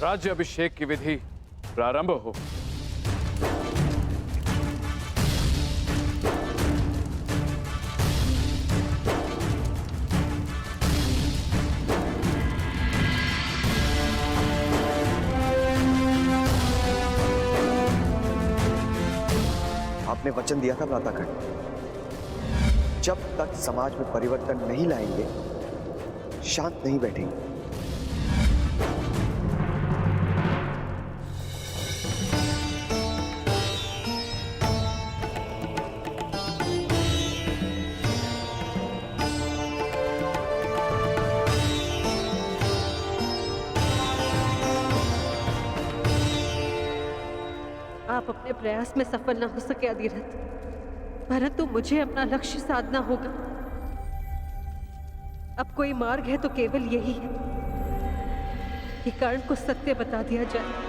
राज्याभिषेक की विधि प्रारंभ हो। आपने वचन दिया था भ्रातागण, जब तक समाज में परिवर्तन नहीं लाएंगे शांत नहीं बैठेंगे। आप अपने प्रयास में सफल न हो सके अधिरथ, परंतु मुझे अपना लक्ष्य साधना होगा। अब कोई मार्ग है तो केवल यही है कि कर्ण को सत्य बता दिया जाए।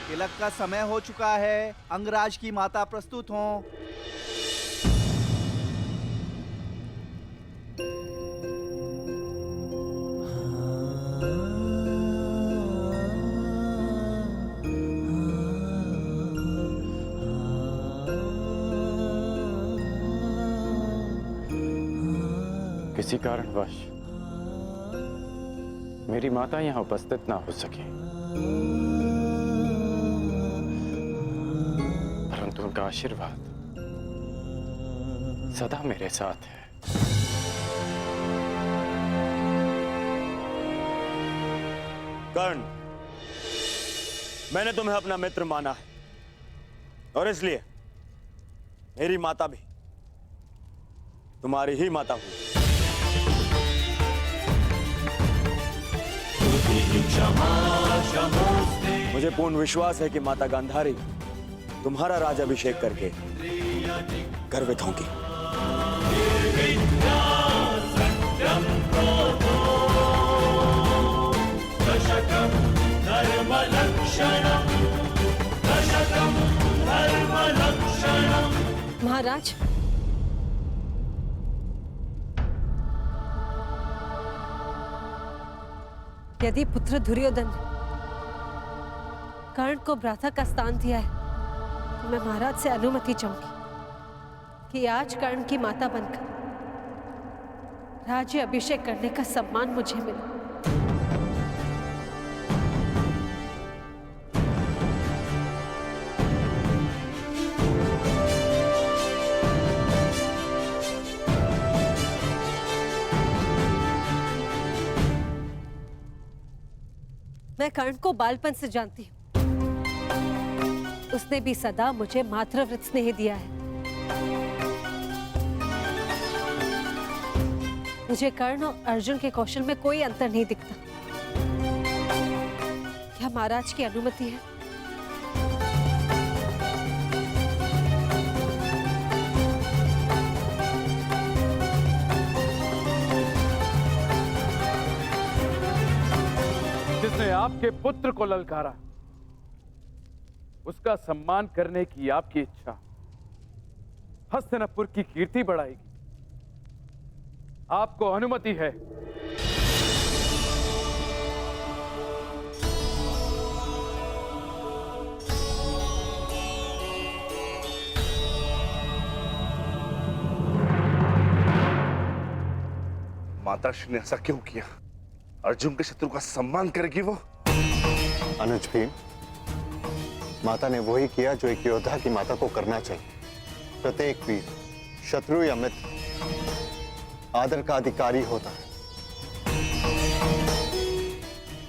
तिलक का समय हो चुका है। अंगराज की माता प्रस्तुत हों। किसी कारणवश मेरी माता यहां उपस्थित ना हो सके, परंतु उनका आशीर्वाद सदा मेरे साथ है। कर्ण, मैंने तुम्हें अपना मित्र माना है और इसलिए मेरी माता भी तुम्हारी ही माता हुई। मुझे पूर्ण विश्वास है कि माता गांधारी तुम्हारा राज्याभिषेक करके गर्वित होंगी। महाराज, यदि पुत्र दुर्योधन ने कर्ण को भ्राता का स्थान दिया है तो मैं महाराज से अनुमति चाहूंगी कि आज कर्ण की माता बनकर राज्य अभिषेक करने का सम्मान मुझे मिले। मैं कर्ण को बालपन से जानती हूँ। उसने भी सदा मुझे मातृवृत्त स्नेह दिया है। मुझे कर्ण और अर्जुन के कौशल में कोई अंतर नहीं दिखता। क्या महाराज की अनुमति है? जिसने आपके पुत्र को ललकारा, उसका सम्मान करने की आपकी इच्छा हस्तिनापुर की कीर्ति बढ़ाएगी। आपको अनुमति है। माताश्री ने ऐसा क्यों किया? अर्जुन के शत्रु का सम्मान करेगी वो? अनुज भीम, माता ने वही किया जो एक योद्धा की माता को करना चाहिए। प्रत्येक वीर, शत्रु या मित्र, आदर का अधिकारी होता है।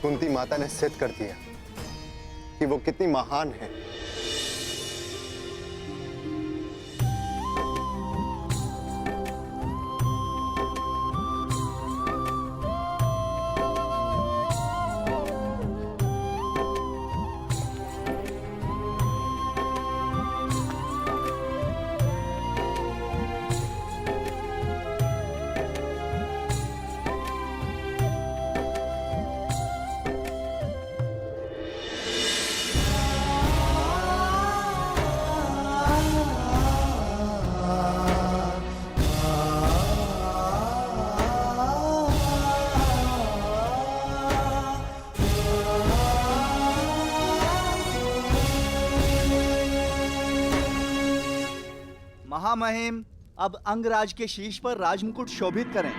कुंती माता ने सिद्ध कर दिया कि वो कितनी महान है। महामहिम, अब अंगराज के शीश पर राजमुकुट शोभित करें।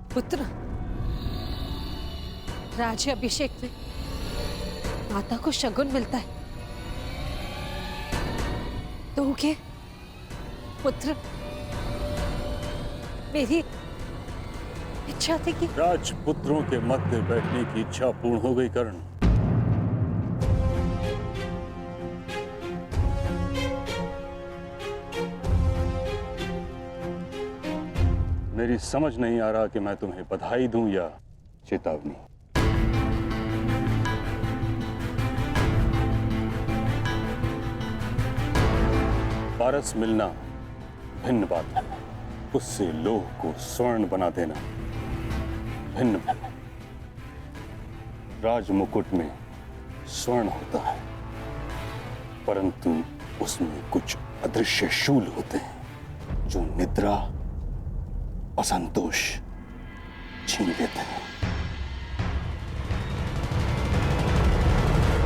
पुत्र, राज्याभिषेक में माता को शगुन मिलता है। तो क्या पुत्र, मेरी इच्छा थी कि राजपुत्रों के मध्य बैठने की इच्छा पूर्ण हो गई। कर्ण, मेरी समझ नहीं आ रहा कि मैं तुम्हें बधाई दूं या चेतावनी। पारस मिलना भिन्न बात है, उससे लोह को स्वर्ण बना देना भिन्न बात है। राजमुकुट में स्वर्ण होता है, परंतु उसमें कुछ अदृश्य शूल होते हैं जो निद्रा, असंतोष छीन लेते हैं।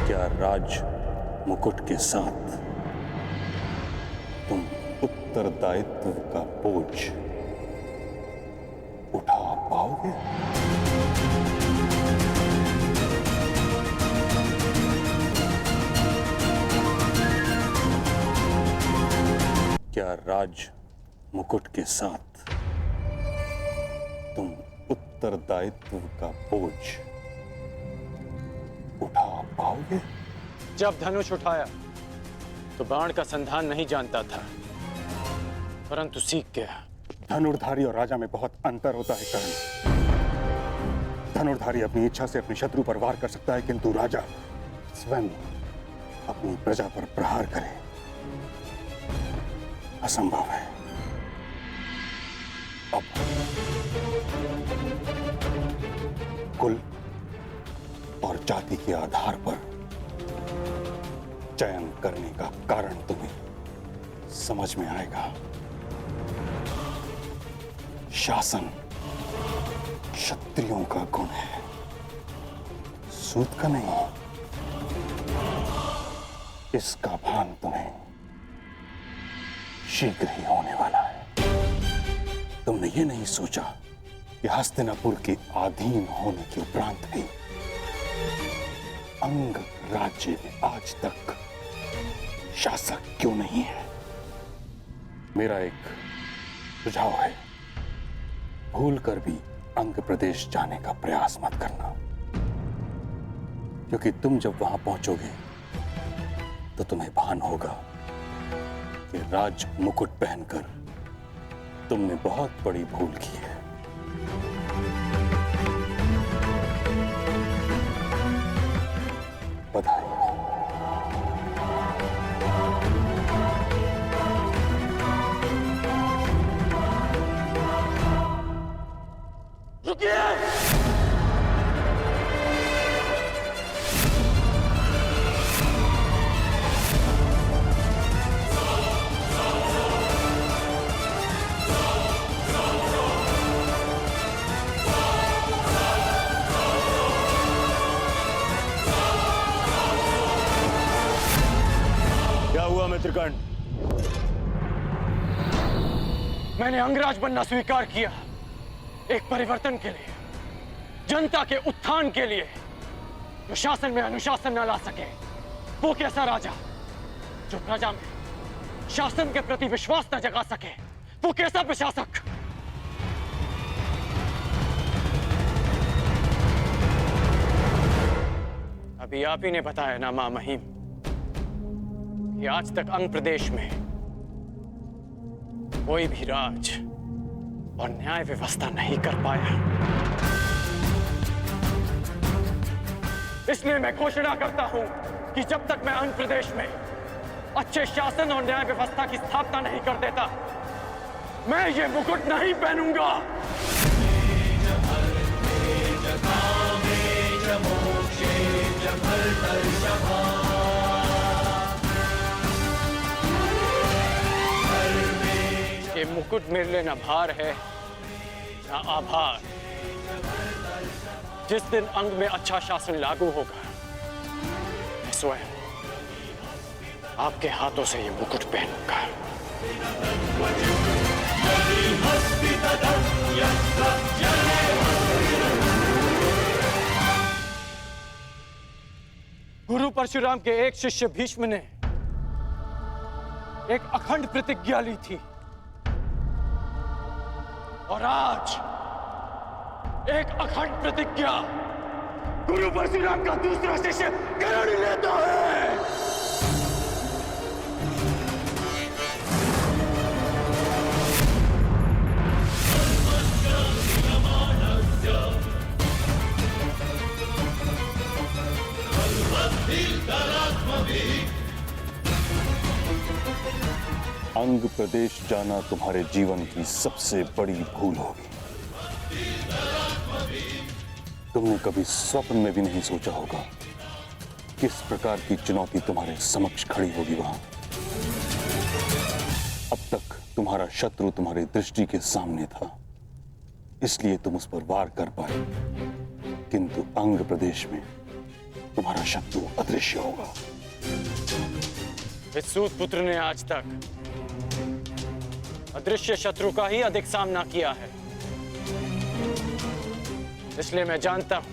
क्या राज मुकुट के साथ तुम उत्तरदायित्व का बोझ उठा पाओगे? क्या राज मुकुट के साथ तुम उत्तरदायित्व का बोझ उठा पाओगे? जब धनुष उठाया तो बाण का संधान नहीं जानता था, परंतु सीख गया। धनुर्धारी और राजा में बहुत अंतर होता है कर्ण। धनुर्धारी अपनी इच्छा से अपने शत्रु पर वार कर सकता है, किंतु राजा स्वयं अपनी प्रजा पर प्रहार करे असंभव है। अब कुल और जाति के आधार पर चयन करने का कारण तुम्हें समझ में आएगा। शासन क्षत्रियों का गुण है, सूत का नहीं। इसका भान तुम्हें शीघ्र ही होने वाला है। तुमने ये नहीं सोचा कि हस्तिनापुर के अधीन होने के उपरांत भी अंग राज्य में आज तक शासक क्यों नहीं है? मेरा एक सुझाव है, भूलकर भी अंग प्रदेश जाने का प्रयास मत करना, क्योंकि तुम जब वहां पहुंचोगे तो तुम्हें भान होगा कि राज मुकुट पहनकर तुमने बहुत बड़ी भूल की है। बधाई। रुकिए! क्या हुआ मित्रकर्ण? मैंने अंगराज बनना स्वीकार किया, एक परिवर्तन के लिए, जनता के उत्थान के लिए, जो शासन में अनुशासन न ला सके। वो कैसा राजा जो प्रजा में शासन के प्रति विश्वास न जगा सके? वो कैसा प्रशासक? अभी आप ही ने बताया ना मां महिम कि आज तक अंग प्रदेश में कोई भी राज और न्याय व्यवस्था नहीं कर पाया। इसलिए मैं घोषणा करता हूं कि जब तक मैं अंग प्रदेश में अच्छे शासन और न्याय व्यवस्था की स्थापना नहीं कर देता, मैं ये मुकुट नहीं पहनूंगा। ये मुकुट मेरे लिए न भार है न आभार। जिस दिन अंग में अच्छा शासन लागू होगा, मैं स्वयं आपके हाथों से ये मुकुट पहनूंगा। गुरु परशुराम के एक शिष्य भीष्म ने एक अखंड प्रतिज्ञा ली थी, और आज एक अखंड प्रतिज्ञा गुरु परशुराम का दूसरा शिष्य कर्ण लेता है। अंग प्रदेश जाना तुम्हारे जीवन की सबसे बड़ी भूल होगी। तुमने कभी स्वप्न में भी नहीं सोचा होगा किस प्रकार की चुनौती तुम्हारे समक्ष खड़ी होगी वहां। अब तक तुम्हारा शत्रु तुम्हारी दृष्टि के सामने था, इसलिए तुम उस पर वार कर पाए, किंतु अंग प्रदेश में तुम्हारा शत्रु अदृश्य होगा। विसूत पुत्र ने आज तक अदृश्य शत्रु का ही अधिक सामना किया है, इसलिए मैं जानता हूं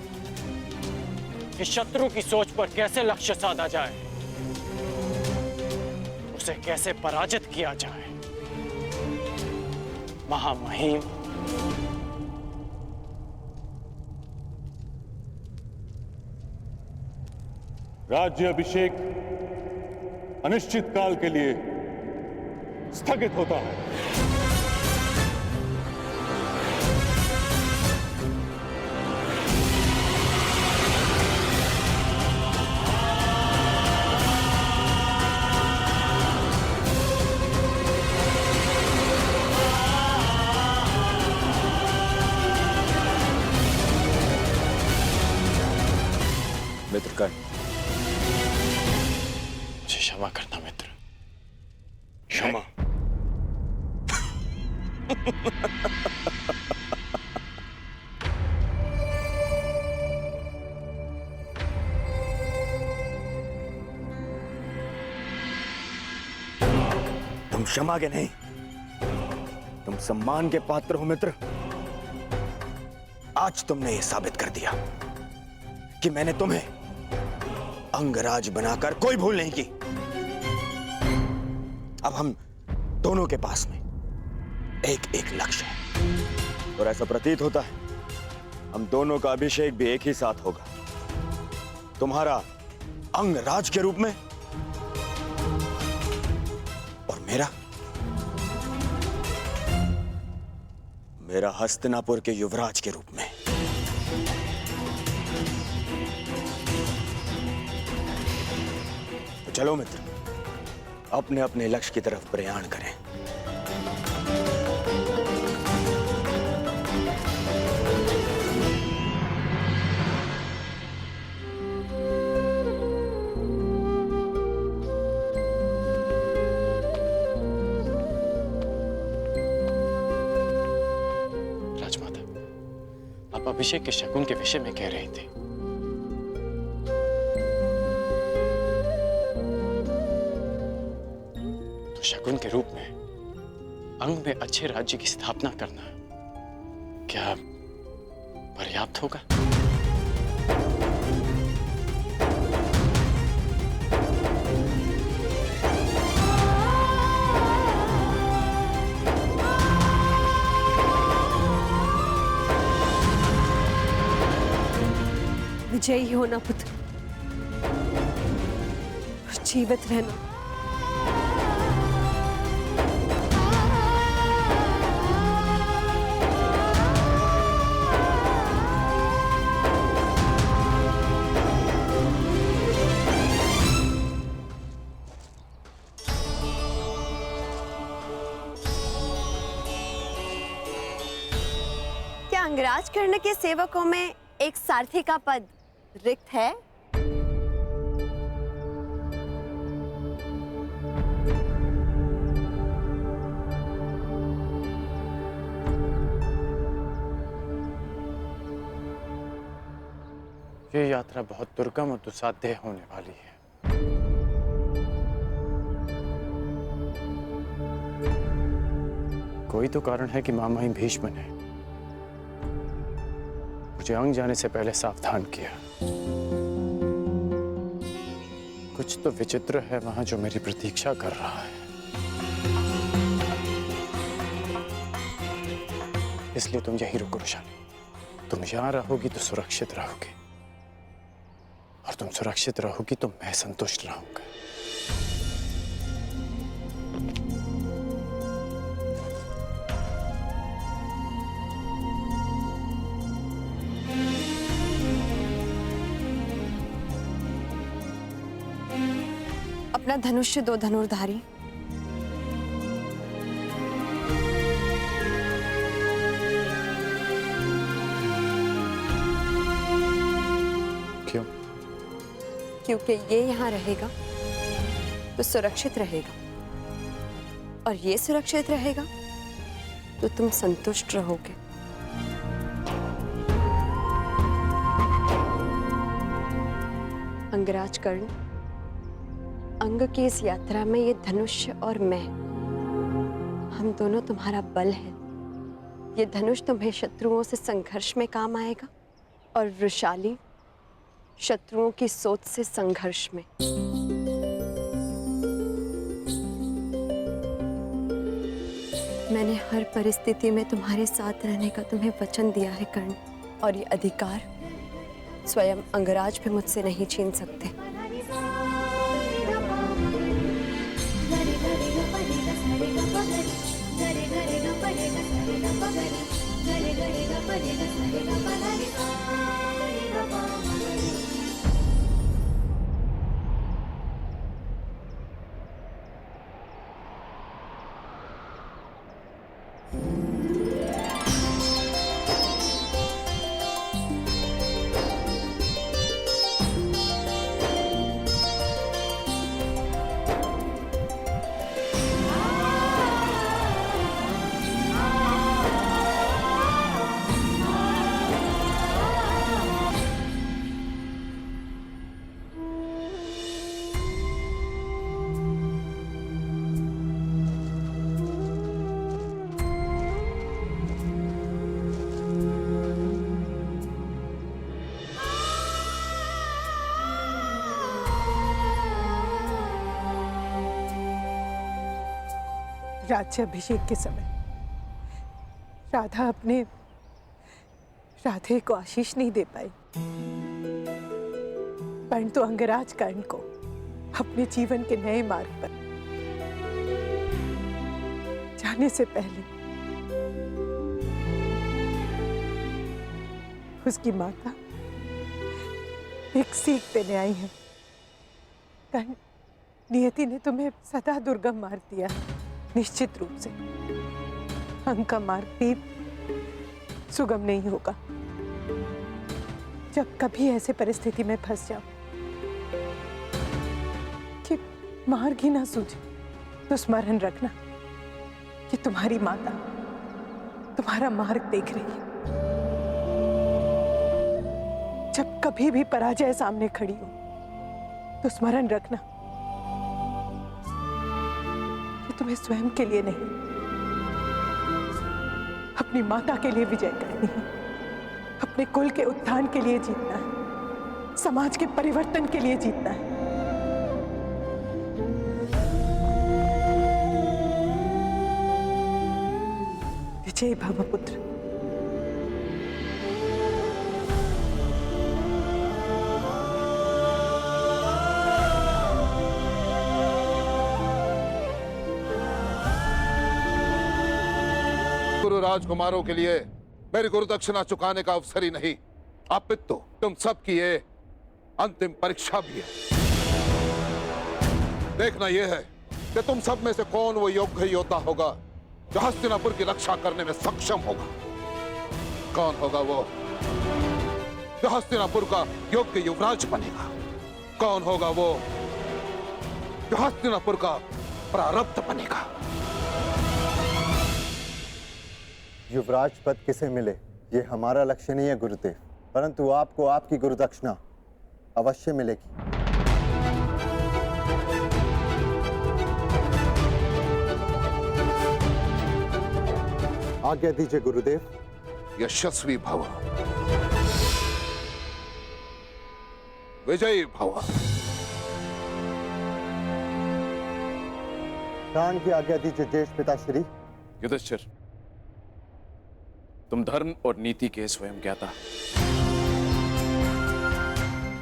कि शत्रु की सोच पर कैसे लक्ष्य साधा जाए, उसे कैसे पराजित किया जाए। महामहिम, राज्य अभिषेक अनिश्चित काल के लिए स्थगित होता है। मित्रकर्ण, मुझे क्षमा करना मित्र, क्षमा। तुम क्षमा के नहीं, तुम सम्मान के पात्र हो मित्र। आज तुमने यह साबित कर दिया कि मैंने तुम्हें अंगराज बनाकर कोई भूल नहीं की। अब हम दोनों के पास में एक एक लक्ष्य है, और ऐसा प्रतीत होता है हम दोनों का अभिषेक भी एक ही साथ होगा, तुम्हारा अंगराज के रूप में मेरा मेरा हस्तिनापुर के युवराज के रूप में। तो चलो मित्र, अपने अपने लक्ष्य की तरफ प्रयाण करें। राजमाता, आप अभिषेक के शकुन के विषय में कह रही थी। तो शकुन के रूप में अंग में अच्छे राज्य की स्थापना करना क्या पर्याप्त होगा? विजयी होना पुत्र, जीवित रहना। क्या अंगराज कर्ण के सेवकों में एक सारथी का पद रिक्त है? ये यात्रा बहुत दुर्गम और दुस्साध्य होने वाली है। कोई तो कारण है कि मामाई भीष्म ने मुझे अंग जाने से पहले सावधान किया। कुछ तो विचित्र है वहां जो मेरी प्रतीक्षा कर रहा है। इसलिए तुम यहीं रुको रुशाली। तुम यहां रहोगी तो सुरक्षित रहोगी, और तुम सुरक्षित रहोगी तो मैं संतुष्ट रहूंगा। अपना धनुष्य दो धनुर्धारी। क्यों? क्योंकि ये यहाँ रहेगा तो सुरक्षित रहेगा, और ये सुरक्षित रहेगा तो तुम संतुष्ट रहोगे। अंगराज कर्ण, अंग की इस यात्रा में ये धनुष और मैं, हम दोनों तुम्हारा बल है। ये धनुष तुम्हें शत्रुओं से संघर्ष में काम आएगा, और वृषाली शत्रुओं की सोच से संघर्ष में। मैंने हर परिस्थिति में तुम्हारे साथ रहने का तुम्हें वचन दिया है कर्ण, और ये अधिकार स्वयं अंगराज भी मुझसे नहीं छीन सकते। राज्याभिषेक के समय राधा अपने राधे को आशीष नहीं दे पाई, परंतु अंगराज कर्ण को अपने जीवन के नए मार्ग पर जाने से पहले उसकी माता एक सीख देने आई है। कर्ण, नियति ने तुम्हें सदा दुर्गम मार दिया है, निश्चित रूप से अंग का मार्ग भी सुगम नहीं होगा। जब कभी ऐसे परिस्थिति में फंस जाओ कि मार्ग ही ना सूझे, तो स्मरण रखना कि तुम्हारी माता तुम्हारा मार्ग देख रही है। जब कभी भी पराजय सामने खड़ी हो, तो स्मरण रखना कि तुम्हें स्वयं के लिए नहीं, अपनी माता के लिए विजय करनी है, अपने कुल के उत्थान के लिए जीतना है, समाज के परिवर्तन के लिए जीतना है। विजय भव पुत्र। गुरु राजकुमारों के लिए मेरी गुरु दक्षिणा चुकाने का अवसर ही नहीं, अपितु तुम सबकी ये अंतिम परीक्षा भी है। देखना यह है कि तुम सब में से कौन वो योग्य योद्धा होगा जो हस्तिनापुर की रक्षा करने में सक्षम होगा। कौन होगा वो जो हस्तिनापुर का योग्य युवराज बनेगा। कौन होगा वो जो हस्तिनापुर का प्रारब्ध बनेगा। युवराज पद किसे मिले ये हमारा लक्ष्य नहीं है गुरुदेव, परंतु आपको आपकी गुरु दक्षिणा अवश्य मिलेगी। आज्ञा दीजिए गुरुदेव। यशस्वी भव, विजयी भव। प्राण की आज्ञा दीजिए ज्येष्ठ पिताश्री। युधिष्ठिर, तुम धर्म और नीति के स्वयं ज्ञाता,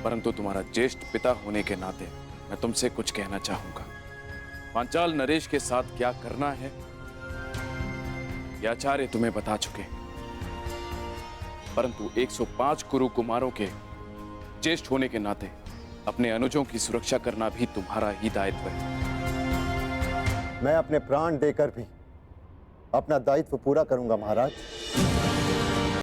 परंतु तुम्हारा ज्येष्ठ पिता होने के नाते मैं तुमसे कुछ कहना चाहूंगा। पांचाल नरेश के साथ क्या करना है ये आचार्य तुम्हें बता चुके, परंतु 105 कुरु कुमारों के ज्येष्ठ होने के नाते अपने अनुजों की सुरक्षा करना भी तुम्हारा ही दायित्व है। मैं अपने प्राण देकर भी अपना दायित्व पूरा करूंगा महाराज।